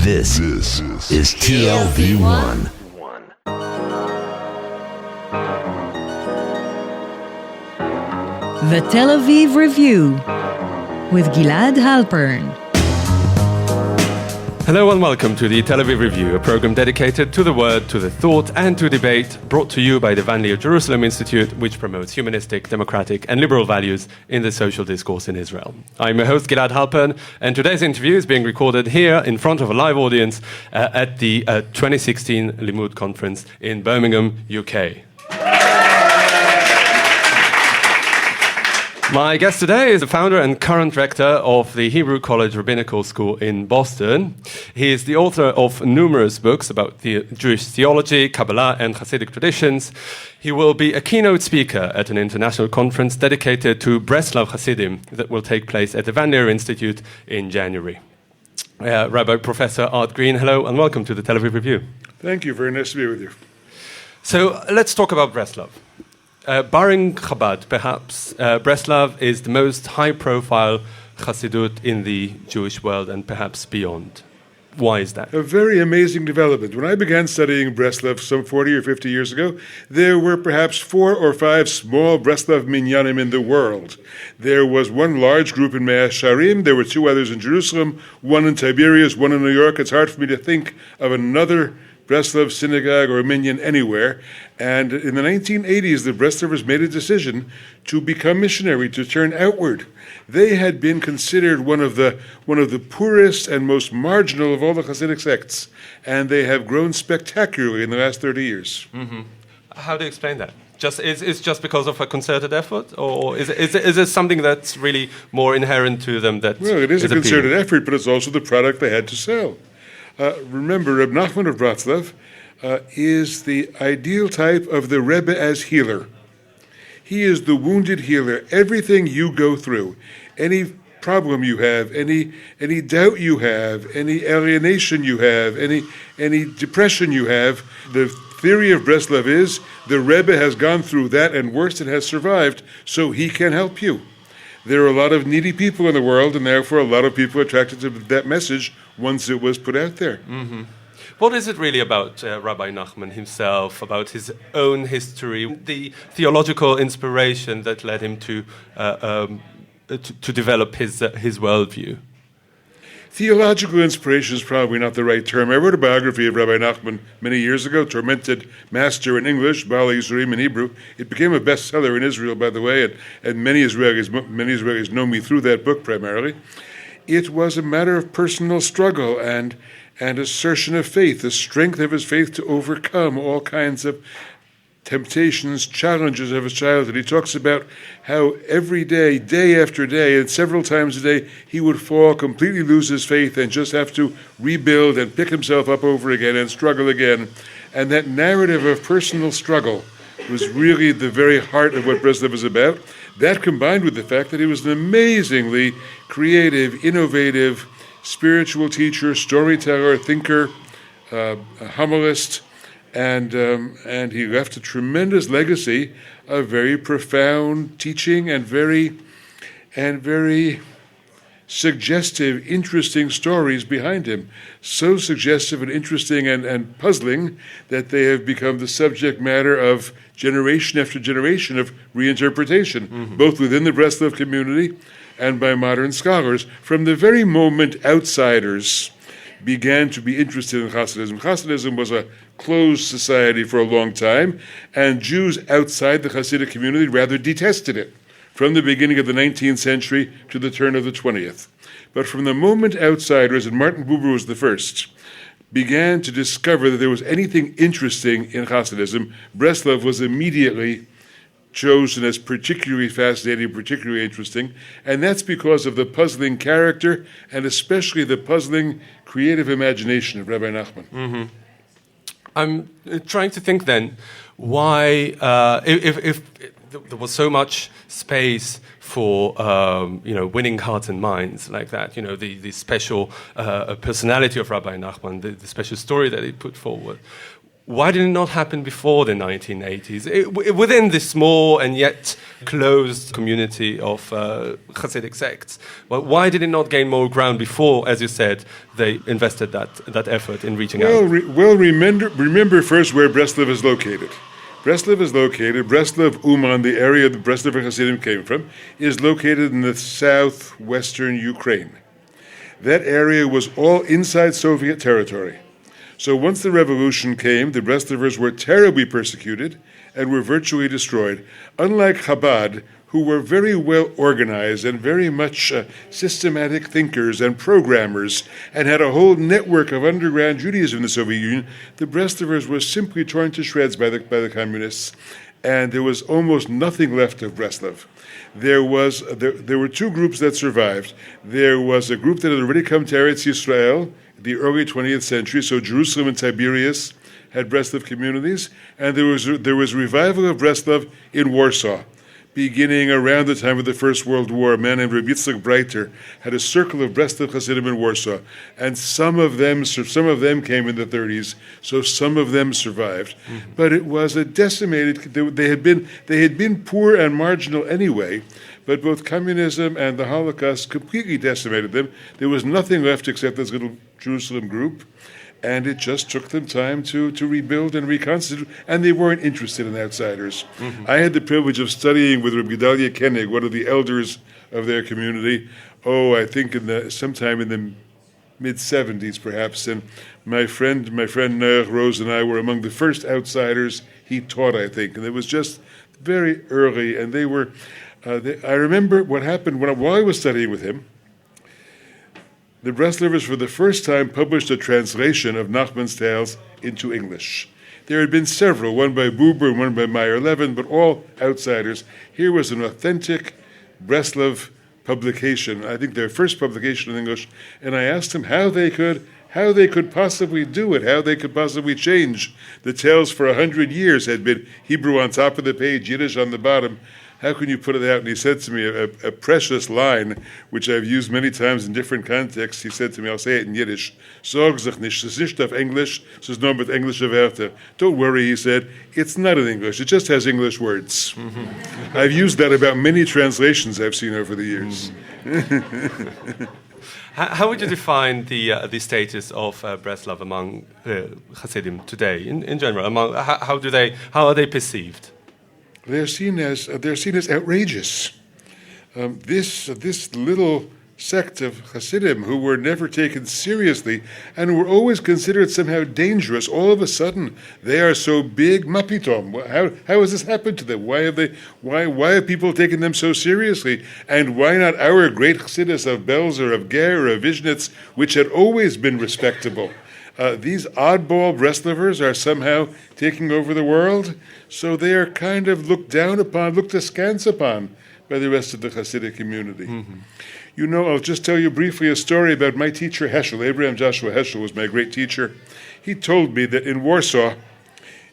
This is TLV1. The Tel Aviv Review with Gilad Halpern. Hello and welcome to the Tel Aviv Review, a program dedicated to the word, to the thought and to debate, brought to you by the Van Leer Jerusalem Institute, which promotes humanistic, democratic and liberal values in the social discourse in Israel. I'm your host Gilad Halpern, and today's interview is being recorded here in front of a live audience at the 2016 Limud Conference in Birmingham, UK. My guest today is the founder and current rector of the Hebrew College Rabbinical School in Boston. He is the author of numerous books about Jewish theology, Kabbalah, and Hasidic traditions. He will be a keynote speaker at an international conference dedicated to Breslav Hasidim that will take place at the Van Leer Institute in January. Rabbi Professor Art Green, hello and welcome to the Tel Aviv Review. Thank you. Very nice to be with you. So let's talk about Breslav. Barring Chabad, perhaps, Breslav is the most high-profile Hasidut in the Jewish world and perhaps beyond. Why is that? A very amazing development. When I began studying Breslav some 40 or 50 years ago, there were perhaps 4 or 5 small Breslav minyanim in the world. There was one large group in Mea Sharim, there were 2 others in Jerusalem, one in Tiberias, one in New York. It's hard for me to think of another Breslav synagogue or minyan anywhere. And in the 1980s, the Breslavers made a decision to become missionary, to turn outward. They had been considered one of the poorest and most marginal of all the Hasidic sects, and they have grown spectacularly in the last 30 years. Mm-hmm. How do you explain that? Is just because of a concerted effort, or is it something that's really more inherent to them? Well, it is a concerted effort, but it's also the product they had to sell. Remember, Reb Nachman of Breslav is the ideal type of the Rebbe as healer. He is the wounded healer. Everything you go through, any problem you have, any doubt you have, any alienation you have, any depression you have, the theory of Breslav is the Rebbe has gone through that and worse and has survived, so he can help you. There are a lot of needy people in the world, and therefore a lot of people attracted to that message once it was put out there. Mm-hmm. What is it really about Rabbi Nachman himself, about his own history, the theological inspiration that led him to develop his worldview? Theological inspiration is probably not the right term. I wrote a biography of Rabbi Nachman many years ago, Tormented Master in English, Bala Yisurim in Hebrew. It became a bestseller in Israel, by the way, and many Israelis know me through that book primarily. It was a matter of personal struggle and assertion of faith, the strength of his faith to overcome all kinds of temptations, challenges of his childhood. He talks about how every day, day after day, and several times a day, he would fall, completely lose his faith, and just have to rebuild and pick himself up over again and struggle again. And that narrative of personal struggle was really the very heart of what Breslav is about. That combined with the fact that he was an amazingly creative, innovative, spiritual teacher, storyteller, thinker, homilist, and he left a tremendous legacy of very profound teaching and very suggestive, interesting stories behind him. So suggestive and interesting and puzzling that they have become the subject matter of generation after generation of reinterpretation, both within the Breslav community and by modern scholars. From the very moment outsiders began to be interested in Hasidism. Hasidism was a closed society for a long time, and Jews outside the Hasidic community rather detested it from the beginning of the 19th century to the turn of the 20th. But from the moment outsiders, and Martin Buber was the first, began to discover that there was anything interesting in Hasidism, Breslav was immediately chosen as particularly fascinating, particularly interesting, and that's because of the puzzling character and especially the puzzling creative imagination of Rabbi Nachman. Mm-hmm. I'm trying to think then why, if there was so much space for winning hearts and minds like that, the special personality of Rabbi Nachman, the special story that he put forward. Why did it not happen before the 1980s? Within this small and yet closed community of Hasidic sects, well, why did it not gain more ground before, as you said, they invested that effort in reaching out? Remember first where Breslav is located. Breslav Uman, the area the Breslav Hasidim came from, is located in the southwestern Ukraine. That area was all inside Soviet territory. So once the revolution came, the Breslavers were terribly persecuted and were virtually destroyed. Unlike Chabad, who were very well organized and very much systematic thinkers and programmers and had a whole network of underground Judaism in the Soviet Union, the Breslavers were simply torn to shreds by the communists, and there was almost nothing left of Breslav. There were two groups that survived. There was a group that had already come to Eretz Yisrael, the early 20th century, so Jerusalem and Tiberias had Breslav communities, and there was revival of Breslav in Warsaw, beginning around the time of the First World War. A man named Rabbi Breiter had a circle of Breslav Hasidim in Warsaw, and some of them came in the 30s, so some of them survived. Mm-hmm. But it was a decimated. They had been poor and marginal anyway. But both communism and the Holocaust completely decimated them. There was nothing left except this little Jerusalem group, and it just took them time to rebuild and reconstitute, and they weren't interested in outsiders. Mm-hmm. I had the privilege of studying with Rabbi Gedalia Koenig, one of the elders of their community, I think sometime in the mid-70s perhaps, and my friend Noach Rose and I were among the first outsiders he taught, I think, and it was just very early, and they were... I remember what happened while I was studying with him. The Breslavers, for the first time, published a translation of Nachman's tales into English. There had been several, one by Buber and one by Meyer Levin, but all outsiders. Here was an authentic Breslav publication, I think their first publication in English, and I asked him how they could possibly do it, how they could possibly change. The tales for 100 years had been Hebrew on top of the page, Yiddish on the bottom. How can you put it out? And he said to me a precious line, which I've used many times in different contexts. He said to me, I'll say it in Yiddish, Sorg sich nicht, es ist nicht auf Englisch, es ist nur mit englische Wörter. Don't worry, he said, it's not in English, it just has English words. Mm-hmm. I've used that about many translations I've seen over the years. Mm-hmm. How would you define the status of Breslav among Hasidim today, in general? How are they perceived? They're seen as outrageous. This little sect of Hasidim, who were never taken seriously and were always considered somehow dangerous, all of a sudden they are so big. Mapitom. How has this happened to them? Why have people taken them so seriously? And why not our great Hasidus of Belzer, of Ger, of Vishnitz, which had always been respectable? These oddball Breslavers are somehow taking over the world, so they are kind of looked askance upon by the rest of the Hasidic community. Mm-hmm. You know, I'll just tell you briefly a story about my teacher Heschel. Abraham Joshua Heschel was my great teacher. He told me that in Warsaw,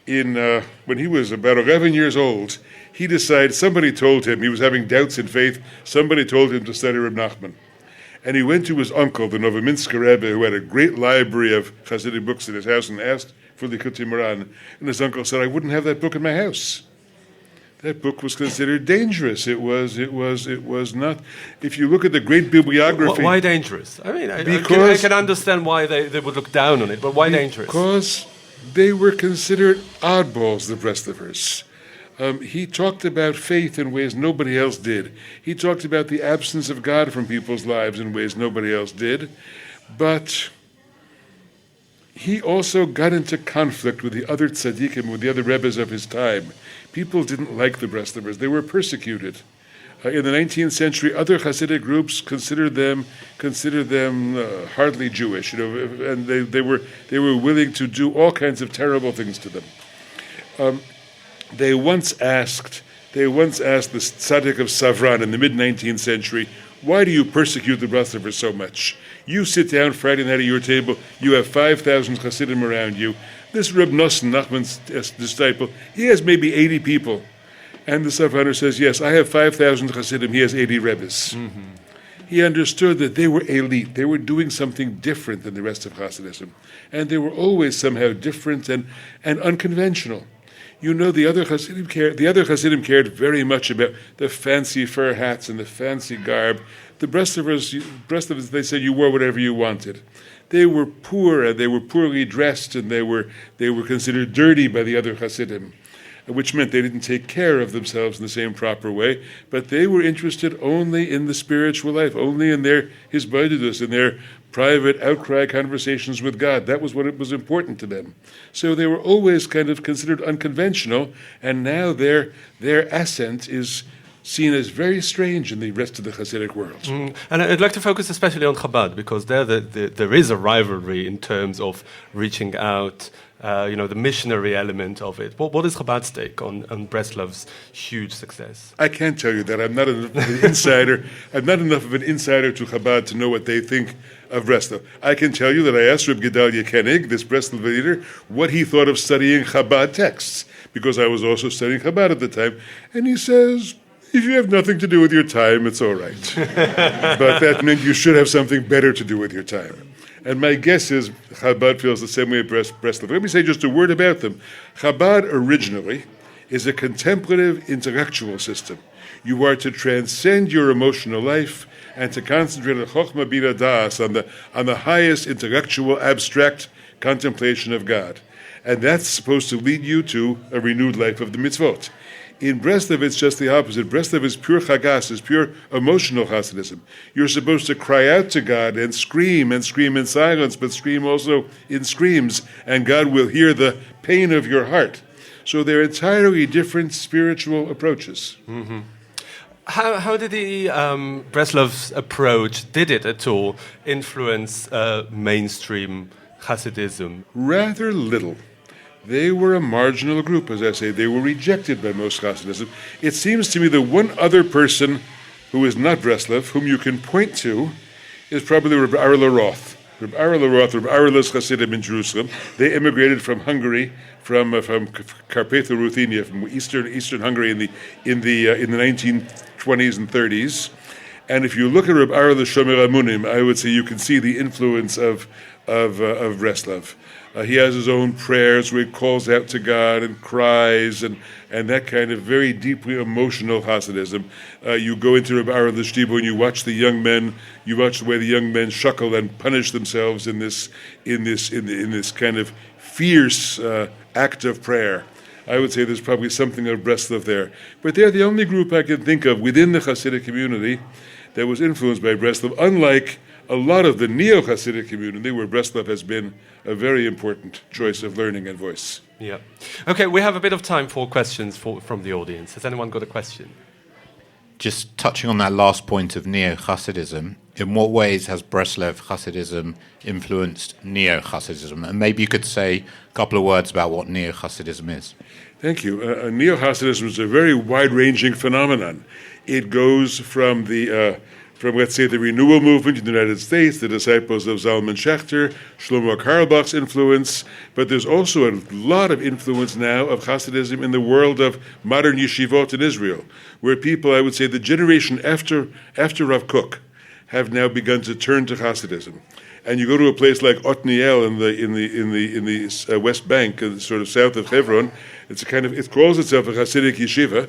when he was about 11 years old, he decided, somebody told him, he was having doubts in faith, somebody told him to study Reb Nachman. And he went to his uncle, the Novominsker Rebbe, who had a great library of Hasidic books in his house, and asked for the Likutei Moharan. And his uncle said, I wouldn't have that book in my house. That book was considered dangerous. It was not. If you look at the great bibliography... Why dangerous? I mean, I can understand why they would look down on it, but why dangerous? Because they were considered oddballs, the Breslavers. He talked about faith in ways nobody else did. He talked about the absence of God from people's lives in ways nobody else did. But he also got into conflict with the other tzaddikim, with the other rebbes of his time. People didn't like the Breslavers. They were persecuted. In the 19th century, other Hasidic groups considered them hardly Jewish, and they were willing to do all kinds of terrible things to them. They once asked the tzaddik of Savran in the mid-19th century, why do you persecute the Breslavers so much? You sit down Friday night at your table, you have 5,000 Hasidim around you. This Reb Nosson, Nachman's disciple, he has maybe 80 people. And the Savraner says, yes, I have 5,000 Hasidim, he has 80 Rebbes. Mm-hmm. he understood that they were elite. They were doing something different than the rest of Hasidism. And they were always somehow different and unconventional. You know, the other Hasidim cared very much about the fancy fur hats and the fancy garb. The Breslavers, they said you wore whatever you wanted. They were poor and they were poorly dressed and they were considered dirty by the other Hasidim, which meant they didn't take care of themselves in the same proper way. But they were interested only in the spiritual life, only in their hisbodedus, in their private outcry conversations with God. That was what was important to them. So they were always kind of considered unconventional, and now their ascent is seen as very strange in the rest of the Hasidic world. And I'd like to focus especially on Chabad, because there is a rivalry in terms of reaching out, the missionary element of it. What is Chabad's take on Breslav's huge success? I can't tell you that. I'm not enough of an insider. I'm not enough of an insider to Chabad to know what they think of Breslav. I can tell you that I asked Reb Gedalia Koenig, this Breslav leader, what he thought of studying Chabad texts, because I was also studying Chabad at the time, and he says, if you have nothing to do with your time, it's all right. But that meant you should have something better to do with your time. And my guess is Chabad feels the same way as Breslav. Let me say just a word about them. Chabad originally is a contemplative intellectual system. You are to transcend your emotional life and to concentrate on Chochmah Bina Das, on the highest intellectual, abstract contemplation of God. And that's supposed to lead you to a renewed life of the mitzvot. In Breslav, it's just the opposite. Breslav is pure chagas, is pure emotional Hasidism. You're supposed to cry out to God and scream in silence, but scream also in screams, and God will hear the pain of your heart. So they're entirely different spiritual approaches. Mm-hmm. How did the Breslav's approach, did it at all, influence mainstream Hasidism? Rather little. They were a marginal group, as I say. They were rejected by most Hasidism. It seems to me that one other person who is not Breslav, whom you can point to, is probably Rabbi Arla Roth. Rabbi Arla Roth, Rabbi Arla's Hasidim in Jerusalem. They immigrated from Hungary, from Carpatho-Ruthenia, from eastern Hungary in the 1920s and 30s. And if you look at Rabbi Arla Shomer Amunim, I would say you can see the influence of Breslav. He has his own prayers where he calls out to God and cries and that kind of very deeply emotional Hasidism. You go into Rabbi Aaron the Shtibo and you watch the young men. You watch the way the young men shuckle and punish themselves in this kind of fierce act of prayer. I would say there's probably something of Breslav there. But they're the only group I can think of within the Hasidic community that was influenced by Breslav, unlike a lot of the neo-Hasidic community, where Breslav has been a very important choice of learning and voice. Yeah. Okay, we have a bit of time for questions from the audience. Has anyone got a question? Just touching on that last point of neo-Hasidism, in what ways has Breslav Hasidism influenced neo-Hasidism? And maybe you could say a couple of words about what neo-Hasidism is. Thank you. Neo-Hasidism is a very wide-ranging phenomenon. It goes from let's say, the renewal movement in the United States, the disciples of Zalman Schachter, Shlomo Carlebach's influence, but there's also a lot of influence now of Hasidism in the world of modern yeshivot in Israel, where people, I would say, the generation after Rav Kook, have now begun to turn to Hasidism. And you go to a place like Otniel in the West Bank, sort of south of Hebron. It calls itself a Hasidic yeshiva,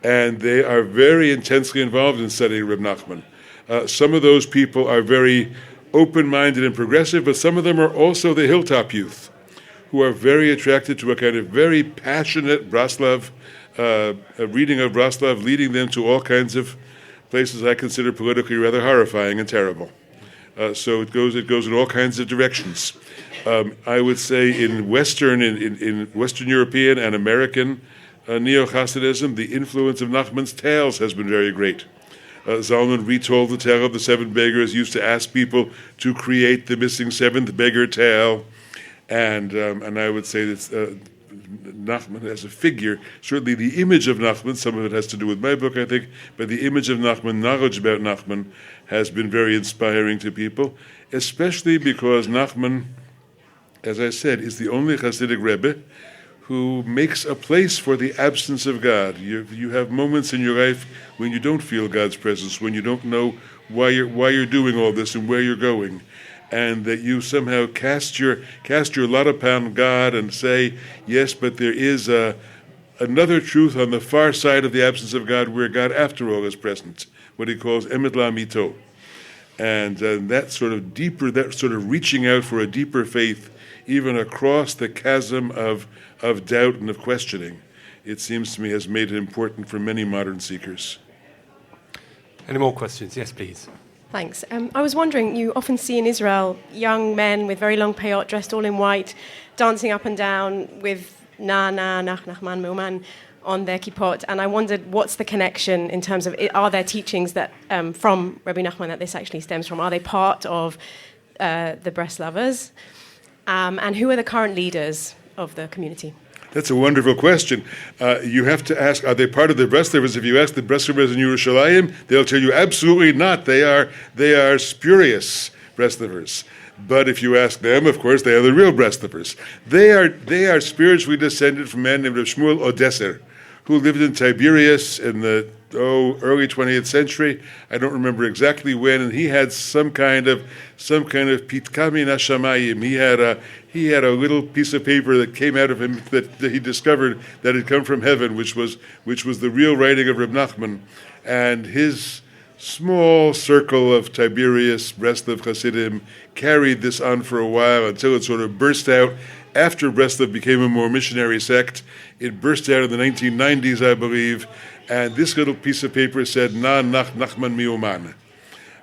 and they are very intensely involved in studying Reb Nachman. Some of those people are very open-minded and progressive, but some of them are also the hilltop youth, who are very attracted to a kind of very passionate Breslav, reading of Breslav, leading them to all kinds of places I consider politically rather horrifying and terrible. So it goes in all kinds of directions. I would say in Western European and American neo-Hasidism, the influence of Nachman's tales has been very great. Zalman retold the tale of the seven beggars, used to ask people to create the missing seventh beggar tale, and I would say that Nachman as a figure, certainly the image of Nachman, some of it has to do with my book, I think, but the image of Nachman, knowledge about Nachman, has been very inspiring to people, especially because Nachman, as I said, is the only Hasidic Rebbe who makes a place for the absence of God. You have moments in your life when you don't feel God's presence, when you don't know why you're doing all this and where you're going, and that you somehow cast your lot upon God and say, yes, but there is another truth on the far side of the absence of God, where God, after all, is present, what he calls emet la'amito. And that sort of deeper, that sort of reaching out for a deeper faith, even across the chasm of doubt and of questioning, it seems to me has made it important for many modern seekers. Any more questions? Yes, please. Thanks. I was wondering, you often see in Israel young men with very long peyot, dressed all in white, dancing up and down with na, nach, nachman, meuman on their kippot, and I wondered what's the connection in terms of, are there teachings that from Rabbi Nachman that this actually stems from? Are they part of the Breslavers? And who are the current leaders of the community? That's a wonderful question. You have to ask, are they part of the Breslavers? If you ask the Breslavers in Yerushalayim, they'll tell you absolutely not. They are spurious Breslavers. But if you ask them, of course, they are the real Breslavers. They are spiritually descended from a man named Shmuel Odesser, who lived in Tiberias in the early 20th century. I don't remember exactly when, and he had some kind of pitkami nashamayim. He had a little piece of paper that came out of him that he discovered that had come from heaven, which was the real writing of Reb Nachman, and his small circle of Tiberias, Breslav Hasidim, carried this on for a while until it sort of burst out. After Breslav became a more missionary sect, it burst out in the 1990s, I believe, and this little piece of paper said, Na nach Nachman miuman.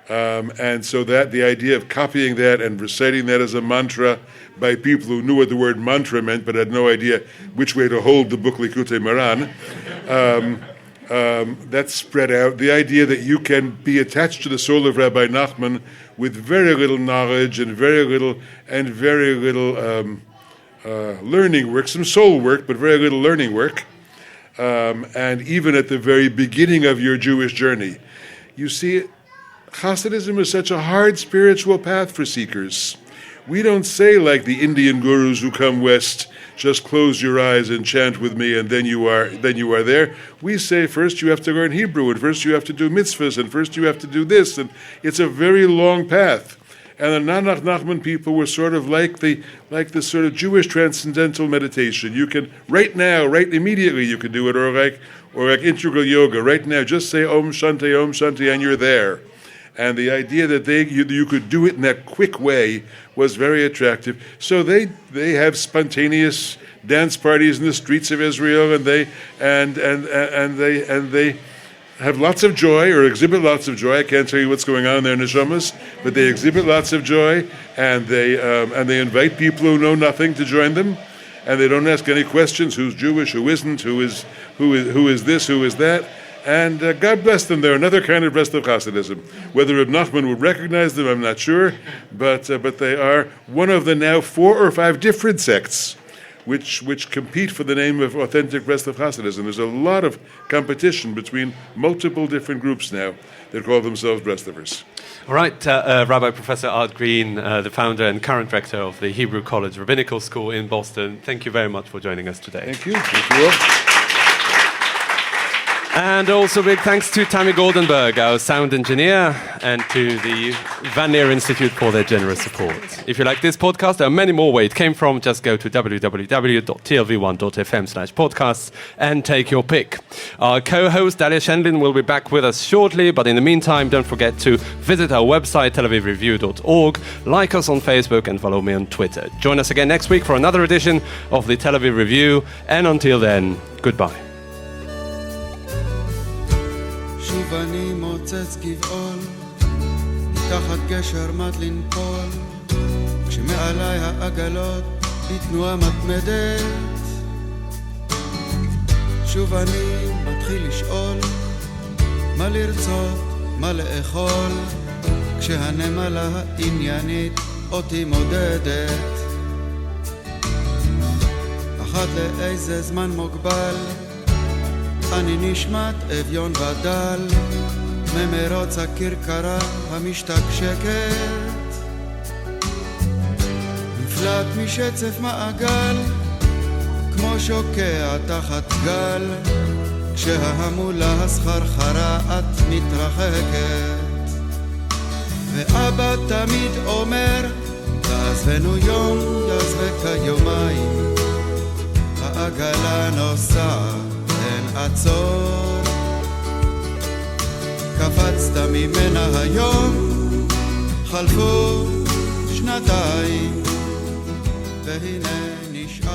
And so that the idea of copying that and reciting that as a mantra by people who knew what the word mantra meant but had no idea which way to hold the book Likutei Moharan, that spread out. The idea that you can be attached to the soul of Rabbi Nachman with very little knowledge and very little learning work, some soul work, but very little learning work, and even at the very beginning of your Jewish journey. You see, Hasidism is such a hard spiritual path for seekers. We don't say, like the Indian gurus who come west, just close your eyes and chant with me, and then you are there. We say, first you have to learn Hebrew, and first you have to do mitzvahs, and first you have to do this, and it's a very long path. And the Nanach Nachman people were sort of like the sort of Jewish transcendental meditation. You can right immediately you can do it, or like integral yoga. Right now, just say Om Shanti, and you're there. And the idea that you could do it in that quick way was very attractive. So they have spontaneous dance parties in the streets of Israel, and they have lots of joy, or exhibit lots of joy. I can't tell you what's going on in their neshamas, but they exhibit lots of joy, and they invite people who know nothing to join them, and they don't ask any questions: who's Jewish, who isn't, who is this, who is that. And God bless them. They're another kind of Breslav Hasidism. Whether Reb Nachman would recognize them, I'm not sure, but they are one of the now 4 or 5 different sects which compete for the name of authentic Breslav Hasidism. There's a lot of competition between multiple different groups now that call themselves Breslavers. All right, Rabbi Professor Art Green, the founder and current rector of the Hebrew College Rabbinical School in Boston, thank you very much for joining us today. Thank you. Thank you all. And also big thanks to Tammy Goldenberg, our sound engineer, and to the Van Leer Institute for their generous support. If you like this podcast, there are many more where it came from. Just go to www.tlv1.fm/podcasts and take your pick. Our co-host, Dalia Shendlin, will be back with us shortly, but in the meantime, don't forget to visit our website, telavivreview.org, like us on Facebook, and follow me on Twitter. Join us again next week for another edition of the Tel Aviv Review, and until then, goodbye. שוב אני מוצץ גבעול, מתחת גשר מד לנפול, כשמעלי העגלות בתנועה מתמדת. שוב אני מתחיל לשאול, מה לרצות, מה לאכול, כשהנמלה העניינית אותי מודדת. אחת לאיזה זמן מוגבל, אני נשמט אביון ודל ממרוץ הכרכרה המשתקשקת, נפלט משצף מעגל כמו שוקע תחת גל, כשההמולה הסחרחרה את מתרחקת. ואבא תמיד אומר, תעזבנו יום, יעזבק יומיים, העגלה נוסעת, אין עצור. קפצת ממנה היום, חלפו שנתיים, והנה נשאר